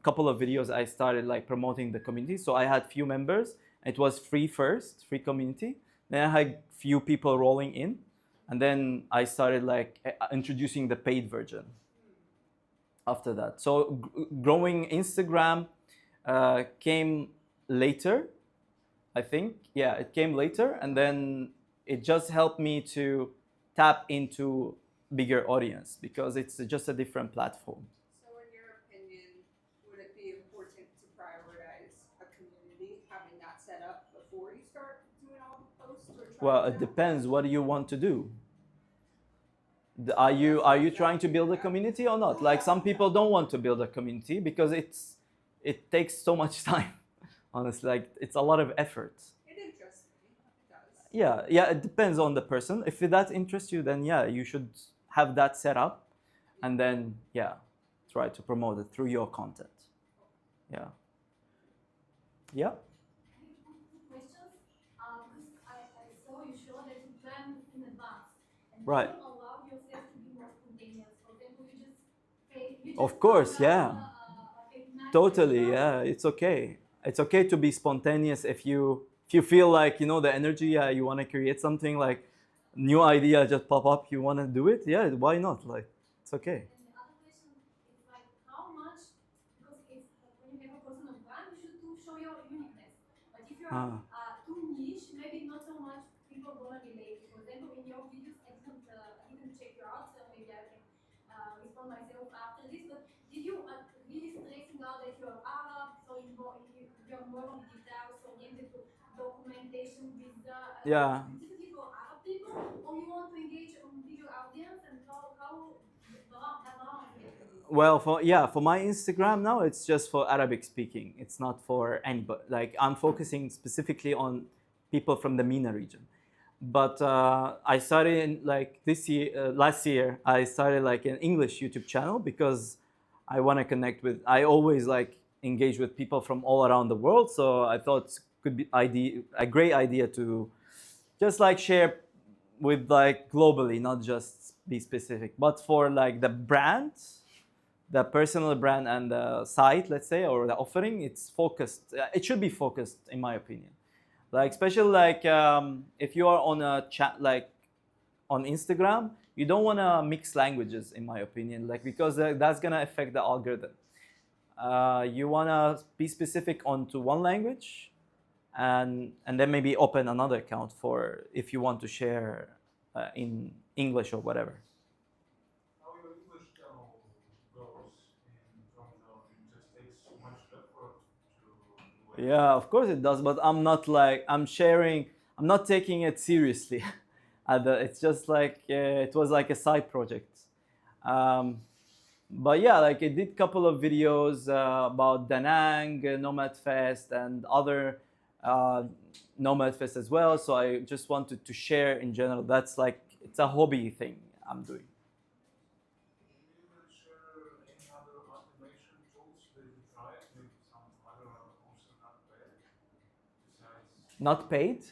couple of videos, I started like promoting the community. So I had few members. It was free first, free community. Then I had few people rolling in, and then I started like introducing the paid version. After that, so growing Instagram came later. I think, yeah, it came later, and then it just helped me to tap into bigger audience because it's just a different platform. So in your opinion, would it be important to prioritize a community, having that set up before you start doing all the posts or trying Well, to it depends. What do you want to do? Are you trying to build a community or not? Like some people don't want to build a community because it takes so much time. Honestly, like it's a lot of effort. It interests me. It does. Yeah, it depends on the person. If that interests you, then yeah, you should have that set up, and then yeah, try to promote it through your content. Yeah. Yeah. Questions? Because I saw you show that you plan in advance. And Right. you allow yourself to be more spontaneous. For example, you just pay. You Of just course, program, yeah. a fake match Totally, and yeah. It's okay. It's okay to be spontaneous if you feel like the energy. Yeah, you want to create something like new idea just pop up. You want to do it. Yeah, why not? Like it's okay. And the other question is like how much, because it's when you have a personal brand, you should to show your uniqueness. But if you are too niche, maybe not so much people gonna relate. For example, in your videos, I didn't check you out, so maybe I can respond myself after this. But did you really stressing out that you're Arab, so you're more on details, oriented to documentation with Yeah. specifically for Arab people, or you want to engage a bigger audience and how that balance is? Well, for my Instagram now, it's just for Arabic speaking. It's not for anybody. Like I'm focusing specifically on people from the MENA region. But I started in, like this year, last year, I started like an English YouTube channel because I want to connect with. I always like engage with people from all around the world. So I thought it could be a great idea to just like share with like globally, not just be specific. But for like the brand, the personal brand and the site, let's say, or the offering, it's focused. It should be focused, in my opinion. Like especially like if you are on a chat like on Instagram, you don't want to mix languages, in my opinion, like because that's gonna affect the algorithm. You want to be specific onto one language, and then maybe open another account for if you want to share in English or whatever. how your English channel goes in terms of it just takes so much effort to do it. Yeah, of course it does, but I'm not like I'm sharing. I'm not taking it seriously. It's just like it was like a side project. But yeah, like I did a couple of videos about Da Nang, Nomad Fest, and other Nomad Fest as well. So I just wanted to share in general. That's like, it's a hobby thing I'm doing. Can you share any other automation tools that you tried? Maybe some other also not bad besides Not paid?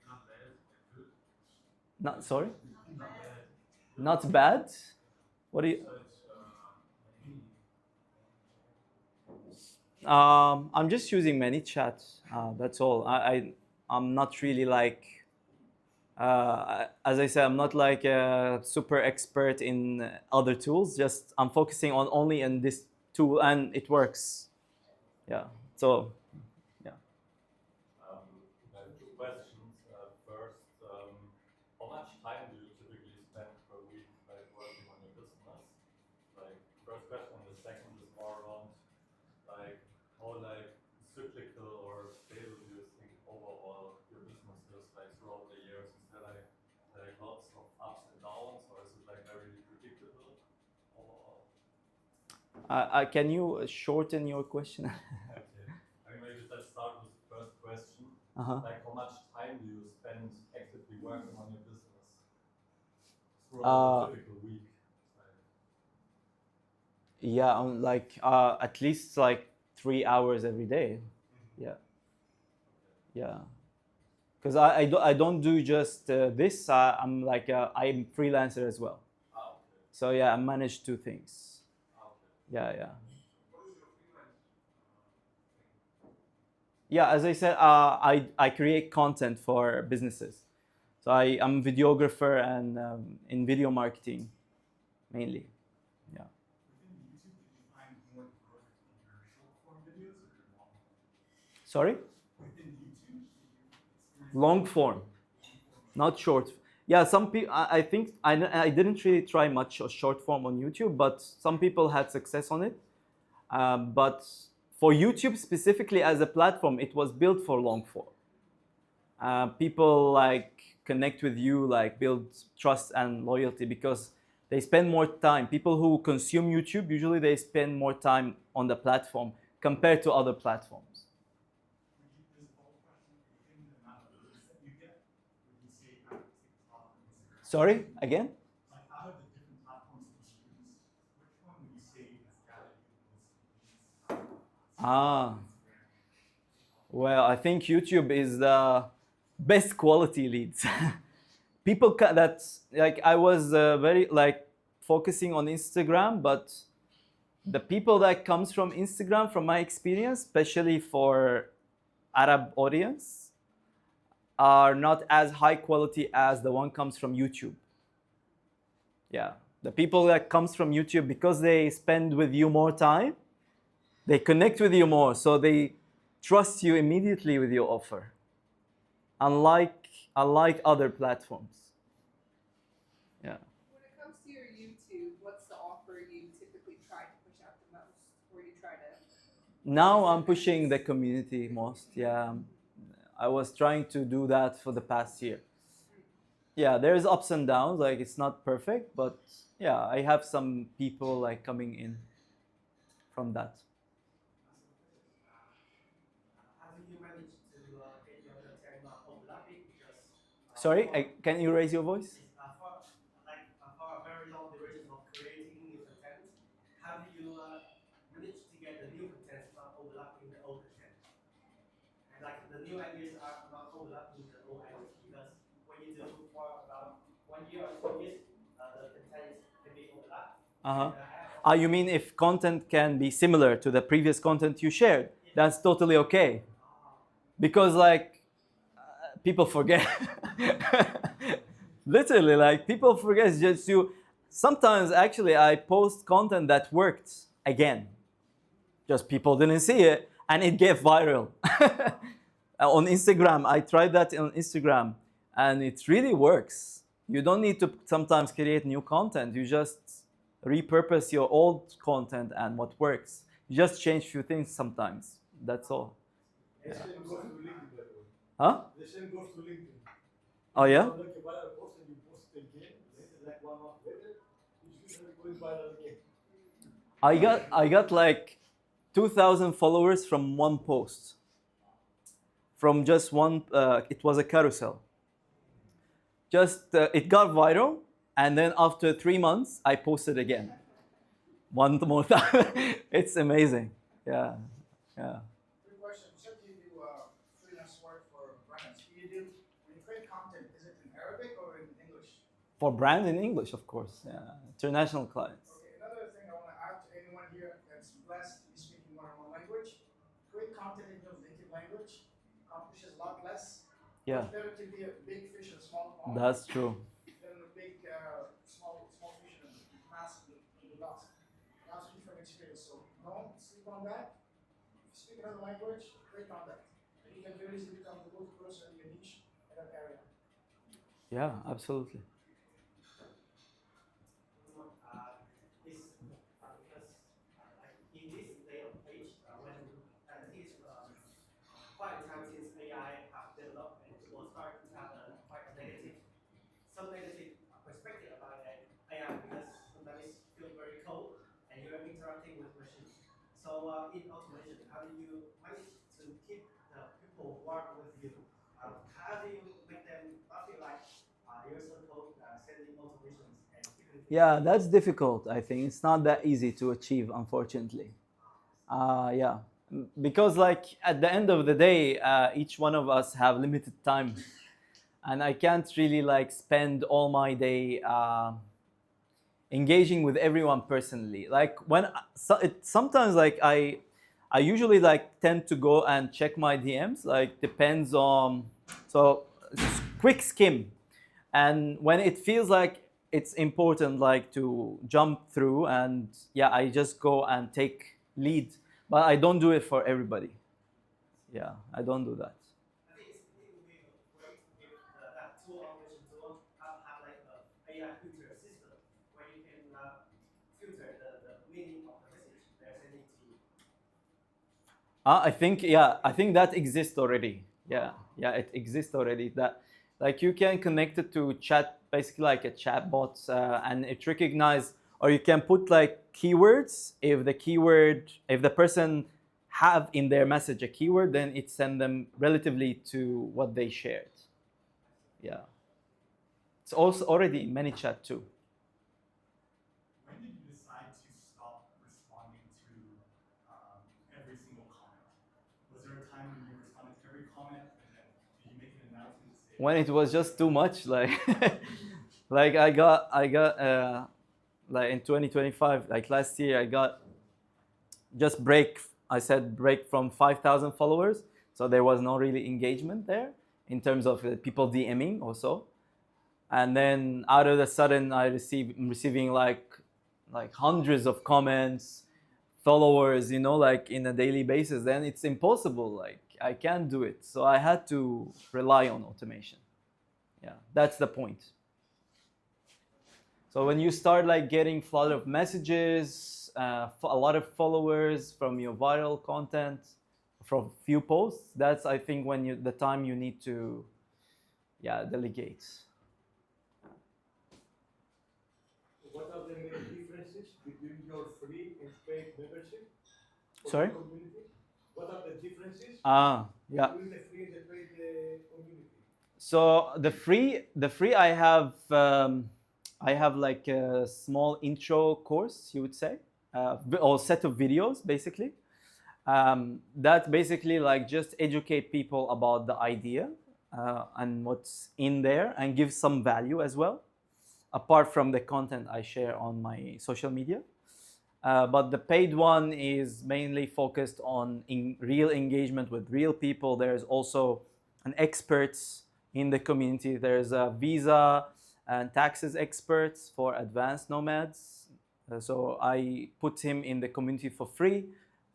not bad, but good. Not sorry? Not bad. Not bad? What do you? Besides any I'm just using ManyChat. That's all. I'm not really like, as I said, I'm not like a super expert in other tools. Just I'm focusing on only in this tool, and it works. Yeah. So, yeah. I have two questions. First, how much time do you typically spend per week like working on your business? Like first question, and the second is more around like how like cyclical or stable do you think overall your business is like throughout the years? Is there like lots of ups and downs, or is it like very predictable overall? Can you shorten your question? Okay. I mean, maybe let's start with the first question. Uh-huh. Like, how much time do you spend actively working on your business throughout a typical week? Yeah, like at least like 3 hours every day. Yeah. Yeah. Because I don't do just this. I'm like I'm freelancer as well. Ah, okay. So yeah, I manage two things. Ah, okay. Yeah, yeah. what is your freelance thing? Yeah, as I said, I create content for businesses. So I'm videographer and in video marketing mainly. Yeah. Within YouTube, did you find more growth in your short form videos or your long form? Sorry? Within YouTube, did you experience Long form, not short. Yeah, some people. I think I didn't really try much short form on YouTube, but some people had success on it. But for YouTube specifically as a platform, it was built for long form. People like connect with you, like build trust and loyalty because they spend more time. People who consume YouTube usually they spend more time on the platform compared to other platforms. There's a follow-up question within the amount of views that you get. Would you say out of TikTok and Instagram? Sorry, again? Like out of the different platforms that you use, which one would you say has gathered you the most leads? Ah. Well, I think YouTube is the best quality leads. People that like I was very like focusing on Instagram, but the people that comes from Instagram, from my experience, especially for Arab audience, are not as high quality as the one comes from YouTube. Yeah, the people that comes from YouTube because they spend with you more time, they connect with you more, so they trust you immediately with your offer. Unlike other platforms. Yeah. When it comes to your YouTube, what's the offer you typically try to push out the most, or you try to? Now I'm pushing the community most. Yeah. I was trying to do that for the past year. Yeah, there's ups and downs, like it's not perfect, but yeah, I have some people like coming in from that. How did you manage to get your content not overlapping? Because Sorry, can you raise your voice? for a very long duration of creating new content, how do you manage to get the new content not overlapping the old content? And like the new ideas are not overlapping the old ideas because when you do for about 1 year or 2 years, the content can be overlapped. You mean if content can be similar to the previous content you shared? That's totally okay. Because like people forget. Literally, like people forget just you. Sometimes actually I post content that worked again. Just people didn't see it and it gave viral. On Instagram, I tried that on Instagram and it really works. You don't need to sometimes create new content. You just repurpose your old content and what works. You just change few things sometimes. That's all. The same goes to LinkedIn, by the way. Huh? The same goes to LinkedIn. Oh yeah? You make a viral post and you post it again, later, like 1 month later, it's usually going viral again. I got like 2,000 followers from one post. from just one. It was a carousel. Just it got viral, and then after 3 months, I posted again. One more time. It's amazing. Yeah, yeah. Quick question. You said you do freelance work for brands. Do you do, when you create content, is it in Arabic or in English? For brand in English, of course. Yeah, international clients. Okay, another thing I want to add to anyone here that's blessed to be speaking more than one language, create content in your native language accomplishes a lot less. Yeah, It's better to be a big fish in a small pond that's true. than a big small fish in a massive lost. That's from experience. So don't sleep on that. If you speak another language, create content. And you can very easily become the go-to person in your niche in that area. Yeah, absolutely. In this day of age, when I think it's quite a time since AI have developed and people start to have quite a some negative perspective about AI because sometimes it feels very cold and you're interacting with machines. So in automation, how do you manage to keep the people who work with you? How do you make them not feel like you're so cold sending automations and keeping Yeah, that's difficult. I think it's not that easy to achieve, unfortunately. Yeah, because like at the end of the day, each one of us have limited time, and I can't really like spend all my day engaging with everyone personally. Like when sometimes like I usually like tend to go and check my DMs. Like depends on so quick skim, and when it feels like it's important like to jump through, and yeah, I just go and take lead, but I don't do it for everybody. Yeah, I don't do that. I think it would be great if that tool automation tool have like a AI filter system where you can filter the meaning of the message they're sending to you. I think that exists already. Yeah, it exists already. That like you can connect it to chat, basically like a chatbot, and it recognize, or you can put like keywords. If the person have in their message a keyword, then it send them relatively to what they shared. Yeah, it's also already in many chat too. When did you decide to stop responding to every single comment? Was there a time when you responded to every comment, and then did you make an announcement to say? When it was just too much, like like I got like in 2025, like last year, I got just break. I said break from 5,000 followers, so there was no really engagement there in terms of people DMing or so. And then out of the sudden, I'm receiving like hundreds of comments, followers, like in a daily basis. Then it's impossible. Like I can't do it, so I had to rely on automation. Yeah, that's the point. So when you start like getting flood of messages, a lot of followers from your viral content, from few posts, that's I think when the time you need to, delegate. What are the main differences between your free and paid membership? Sorry? Community? What are the differences Yeah. between the free and the paid community? So the free I have like a small intro course, you would say, or set of videos basically. That basically like just educate people about the idea and what's in there, and give some value as well, apart from the content I share on my social media. But the paid one is mainly focused on real engagement with real people. There's also an experts in the community. There's a visa and taxes experts for advanced nomads. So I put him in the community for free.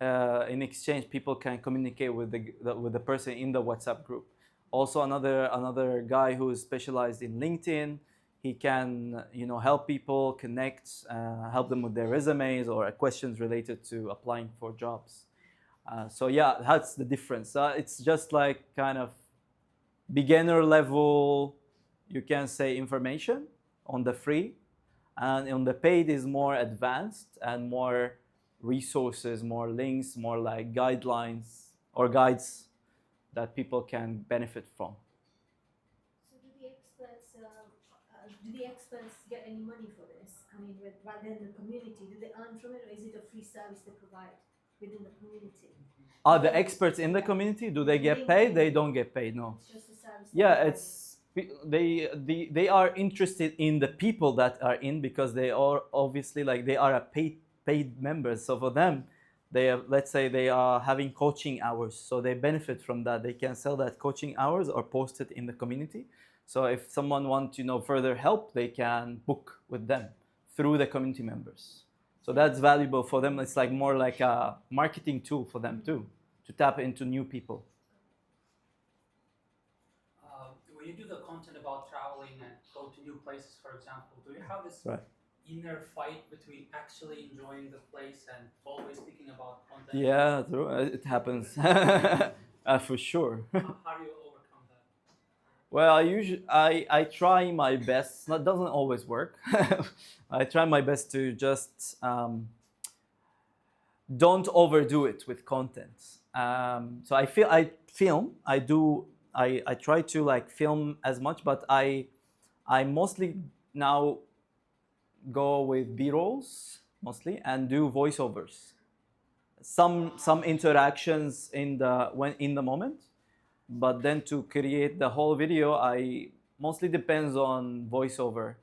In exchange, people can communicate with the person in the WhatsApp group. Also, another guy who is specialized in LinkedIn. He can help people connect, help them with their resumes or questions related to applying for jobs. So yeah, that's the difference. It's just like kind of beginner level, you can say, information on the free, and on the paid is more advanced and more resources, more links, more like guidelines or guides that people can benefit from. So do the experts get any money for this? I mean, rather than the community, do they earn from it, or is it a free service they provide within the community? Are the experts in the community, do they get paid? They don't get paid, no. It's just a service. Yeah, they are interested in the people that are in, because they are obviously like they are a paid members. So for them, they are, let's say they are having coaching hours, so they benefit from that. They can sell that coaching hours or post it in the community. So if someone wants further help, they can book with them through the community members. So that's valuable for them. It's like more like a marketing tool for them too, to tap into new people. When you do the content about traveling and go to new places, for example, do you have this Right. inner fight between actually enjoying the place and always thinking about content? Yeah, true. It happens. For sure. How do you overcome that? Well, I try my best. That doesn't always work. I try my best to just don't overdo it with content. So I film. I try to like film as much, but I mostly now go with B-rolls mostly and do voiceovers. Some interactions in the moment, but then to create the whole video, I mostly depends on voiceover,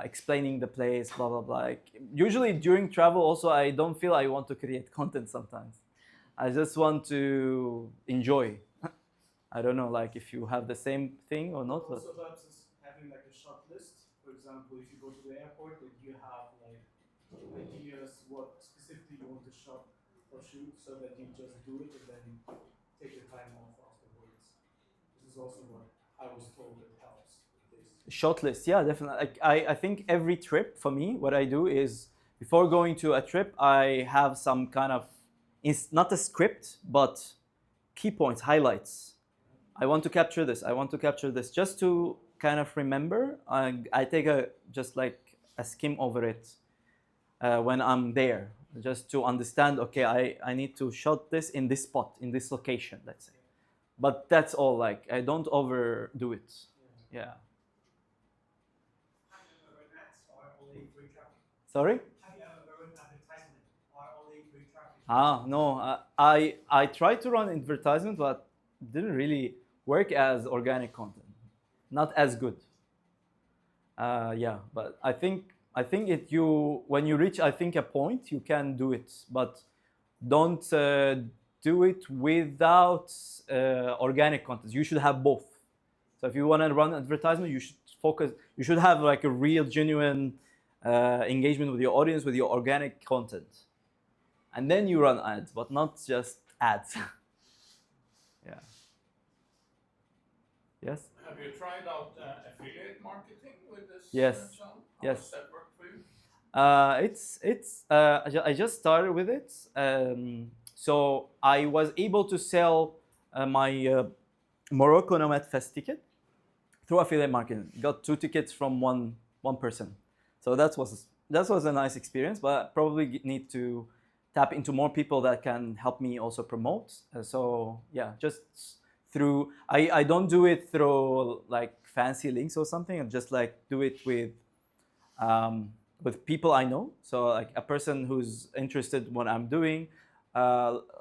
explaining the place, blah blah blah. Like, usually during travel, also I don't feel I want to create content sometimes. I just want to enjoy. I don't know, like if you have the same thing or not. But Also helps us having like a shot list. For example, if you go to the airport and you have like ideas what specifically you want to shot or shoot, so that you just do it and then take the time off afterwards. This is also what I was told that helps with this. shot list, yeah, definitely. Like, I think every trip for me, what I do is before going to a trip, I have some kind of, it's not a script, but key points, highlights. I want to capture this. I want to capture this, just to kind of remember. I take just like a skim over it when I'm there, just to understand. Okay, I need to shot this in this spot, in this location, let's say. But that's all. Like, I don't overdo it. Yeah. Have you ever run ads or only free traffic? Sorry. Have you ever run advertisement or only free traffic? No. I tried to run advertisement, but didn't really work as organic content. Not as good. Yeah, but I think when you reach, I think, a point, you can do it, but don't do it without organic content. You should have both. So if you want to run advertisement, you should focus. You should have like a real, genuine engagement with your audience with your organic content, and then you run ads, but not just ads. Yeah. Yes. Have you tried out affiliate marketing with this Yes. channel? How Yes. does that work for you? I just started with it. So I was able to sell my Morocco Nomad Fest ticket through affiliate marketing. Got 2 tickets from one person. So that was a nice experience, but I probably need to tap into more people that can help me also promote. So yeah, just through, I don't do it through like fancy links or something. I just like do it with people I know. So like a person who's interested in what I'm doing.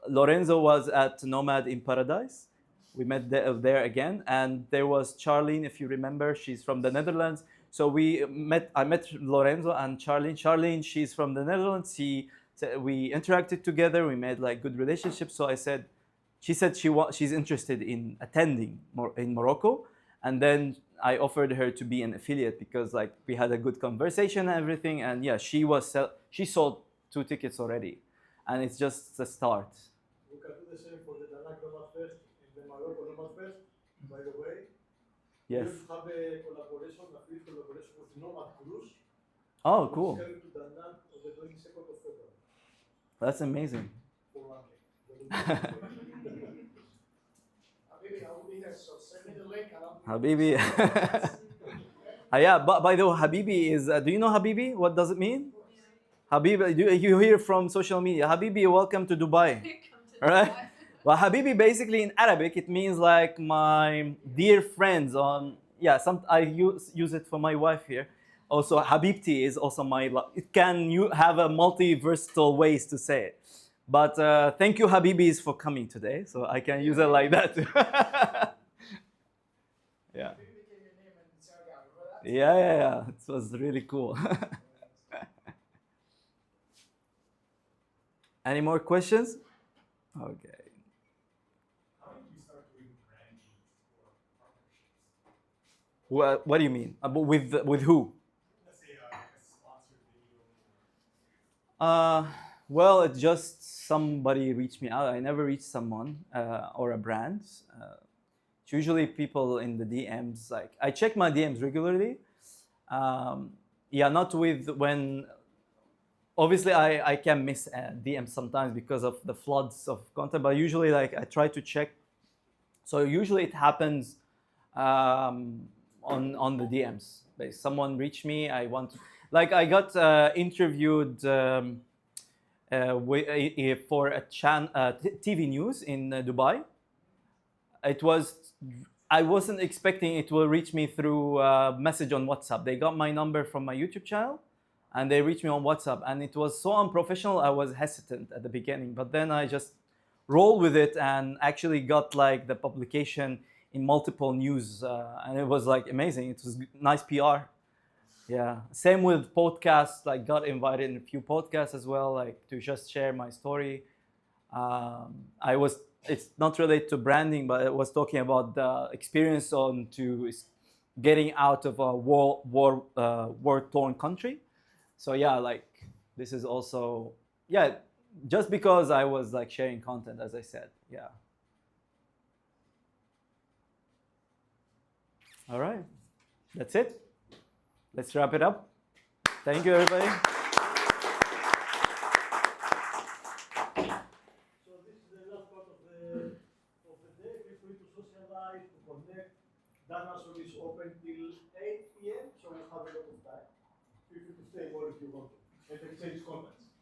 Lorenzo was at Nomad in Paradise. We met there again, and there was Charlene, if you remember. She's from the Netherlands. So I met Lorenzo and Charlene. Charlene, she's from the Netherlands. We interacted together. We made like good relationships. So she said she's interested in attending in Morocco, and then I offered her to be an affiliate because like we had a good conversation and everything. And yeah, she sold 2 tickets already, and it's just the start. We can do the same for the Danak Nomad Fest and the Morocco Nomad Fest. By the way, Yes. we have a collaboration, a free collaboration with Nomad Cruise. Oh, which cool. is coming to Danak on the 22nd of February. That's amazing. For one day. Habibi, I will be there, so send me the link and I'll be Habibi. Yeah, but by the way, Habibi is, do you know Habibi? What does it mean? Habibi, you hear from social media. Habibi, welcome to Dubai. Come to All right? Dubai. Well, Habibi basically in Arabic it means like my dear friends. On yeah, some I use it for my wife here. Also, Habibti is also my. It can you have a multi-versatile ways to say it. But thank you, Habibis, for coming today. So I can use it like that. Yeah. Yeah. It was really cool. Any more questions? Okay. How did you start doing branding for partnerships? What do you mean? With who? Let's say like a sponsored video. Uh, well, it's just somebody reached me out. I never reached someone or a brand. It's usually people in the DMs. Like I check my DMs regularly. Yeah, not with when. Obviously, I can miss DMs sometimes because of the floods of content. But usually, like I try to check. So usually it happens on the DMs. Like someone reached me. I want to, like I got interviewed for a TV news in Dubai. It was I wasn't expecting it will reach me through message on WhatsApp. They got my number from my YouTube channel, and they reached me on WhatsApp, and it was so unprofessional. I was hesitant at the beginning, but then I just rolled with it and actually got like the publication in multiple news, and it was like amazing. It was nice PR. Yeah. Same with podcasts. Like got invited in a few podcasts as well, like to just share my story. I was. It's not related to branding, but it was talking about the experience on to getting out of a war-torn country. So yeah, like this is also yeah, just because I was like sharing content, as I said. Yeah. All right, that's it. Let's wrap it up. Thank you, everybody. So this is the last part of the day. Feel free to socialize, to connect. Dinosaur is open till 8 p.m. So we have a lot of time. Feel free to stay more if you want to and exchange comments.